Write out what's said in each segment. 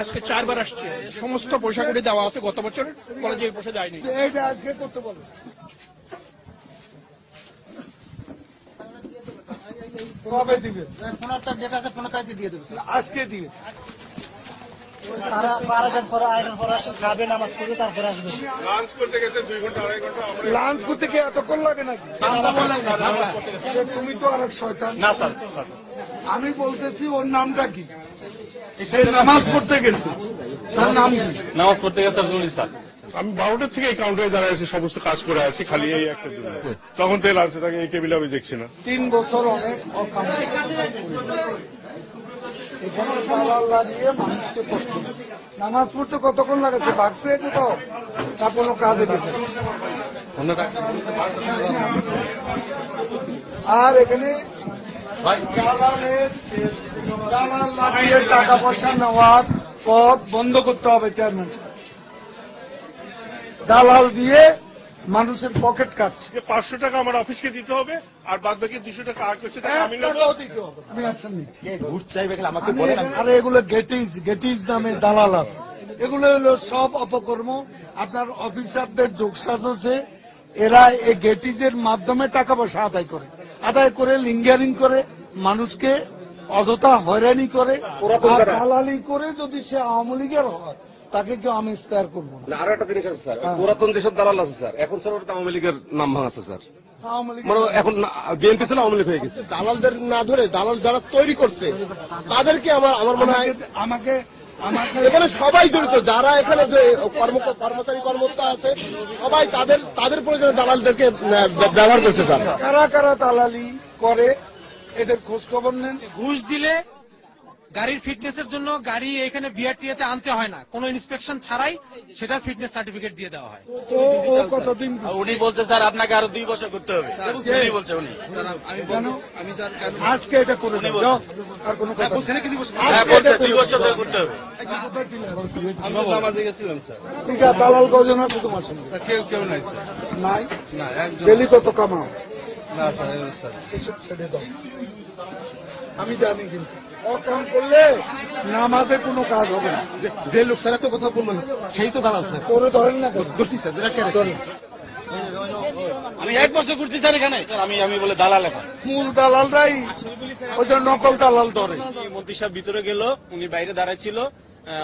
আজকে 4 বার আসছে, সমস্ত পয়সা করে দেওয়া আছে, গত বছর কলেজে এই পয়সা দেয়নি। এইটা আজকে করতে বলো, কবে দিবে? 15 তারিখ ডেট আছে, 15 তারিখে দিয়ে দেবে। আজকে দিয়ে তারা 12টার পরে 8টার পরে আসে, খাবে, নামাজ পড়বে, তারপরে আসবে। লাঞ্চ করতে গেছে 2 ঘন্টা 2.5 ঘন্টা। লাঞ্চ করতে কি এতক্ষণ লাগে নাকি? তুমি তো আর শয়তান না স্যার। আমি বলতেছি ওর নামটা কি? সে নামাজ পড়তে গেছে, তার নাম কি? নামাজ পড়তে গেছে স্যার। আমি 12টা থেকে এই কাউন্টারে দাঁড়ায় আছি, সমস্ত কাজ করে আছি, খালি এই একটা দিন। তখন থেকে লাঞ্চে থাকে, এই টেবিলে আমি দেখছি না। 3 বছর অনেক এখানে দালাল লাগিয়ে মানুষকে কষ্ট। নামাজ পড়তে কতক্ষণ লাগাচ্ছে? ভাগছে কোথাও তা কোনো কাজে গেছে। আর এখানে দালাল লাগিয়ে টাকা পয়সা নেওয়ার পথ বন্ধ করতে হবে চেয়ারম্যান। দালাল দিয়ে মানুষের পকেট কাটছে। 500 টাকা আমার অফিসকে দিতে হবে, আর বাদ বাকি 200 টাকা আর কিছু টাকা আমি নেব। আমি অ্যাকশন নিচ্ছি। আরে এগুলো গেটিজ নামে দালাল আছে, এগুলো হলো সব অপকর্ম। আপনার অফিসারদের যোগসাজশে এরা এই গেটিজের মাধ্যমে টাকা পয়সা আদায় করে লিঙ্গারিং করে মানুষকে অযথা হয়রানি করে, দালালি করে। যদি সে আওয়ামী লীগের হয় তাকে কেউ আমি স্পেয়ার করবো না। আরো একটা জিনিস আছে স্যার, পুরাতন যেসব দালাল আছে স্যার, এখন স্যার ওটা আওয়ামী লীগের নাম ভাঙাচ্ছে স্যার। মানে এখন বিএনপি ছিল, আওয়ামী লীগ হয়ে গেছে। দালালদের না ধরে দালাল যারা তৈরি করছে তাদেরকে আমার মনে হয় আমাকে এখানে সবাই জড়িত, যারা এখানে কর্মচারী কর্মকর্তা আছে সবাই তাদের প্রয়োজনে দালালদেরকে ব্যবহার করছে স্যার। কারা কারা দালালি করে এদের খোঁজ খবর নেন। ঘুষ দিলে গাড়ির ফিটনেসের জন্য গাড়ি এখানে বিআরটিএতে আনতে হয় না, কোনো ইন্সপেকশন ছাড়াই সেটা ফিটনেস সার্টিফিকেট দিয়ে দেওয়া হয়। তো ও কতদিন? উনি বলছে স্যার আপনাকে আরো 2 বছর করতে হবে, বলছে উনি। আজকে এটা করে দাও, আর কোনো কথা বলছে না কি? 2 বছর করতে হবে। আমি নামাজে গেছিলাম স্যার। ঠিক আছে, দালাল কজন আছে তোমার সঙ্গে? কেউ নাই স্যার। নাই না, ডেলি কত কামাও? না স্যার, স্যার এসব ছেড়ে দাও। আমি জানি কিন্তু অকাম করলে নামাজে কোনো কাজ হবে না। যে লোক স্যার এত কথা বললো সেই তো দালাল স্যার। করে ধরেন না দোষী স্যার, আমি 1 বছর করছি স্যার এখানে। আমি বলে দালাল এখন। মূল দালালরাই ওই যে নকল দালাল ধরে। মন্ত্রী সাহেব ভিতরে গেল, উনি বাইরে দাঁড়ায় ছিল,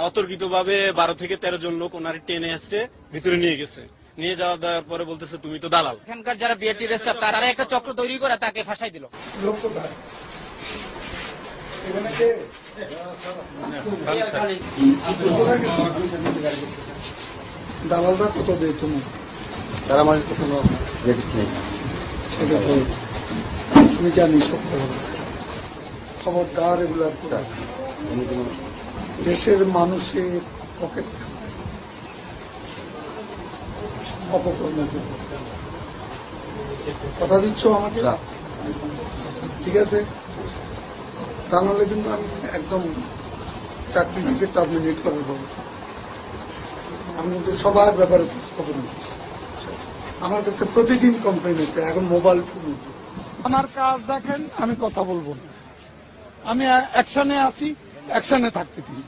অতর্কিত ভাবে 12 থেকে 13 জন লোক ওনার টেনে আসছে, ভিতরে নিয়ে গেছে। নিয়ে যাওয়া দেওয়ার পরে বলতেছে তুমি তো দালাল। এখানকার যারা বিআরটি স্টাফ তারা একটা চক্র তৈরি করে তাকে ফাঁসাই দিল। দালালরা কত দেয় তুমি? তারা আমার তো কোনো রেডিস নেই। সেটা আমি জানি সব খবরদার এগুলো দেশের মানুষের পকেট অপকর্ম কথা দিচ্ছ আমাকে, ঠিক আছে? তা নাহলে কিন্তু আমি একদম চাকরি থেকে টার্মিনেট করার ব্যবস্থা। আমি কিন্তু সবার ব্যাপারে খবর নিচ্ছি। আমার কাছে প্রতিদিন কমপ্লেন হচ্ছে, এখন মোবাইল ফোন। আমার কাজ দেখেন, আমি কথা বলবো না। আমি অ্যাকশনে আসি, অ্যাকশনে থাকতে দিই।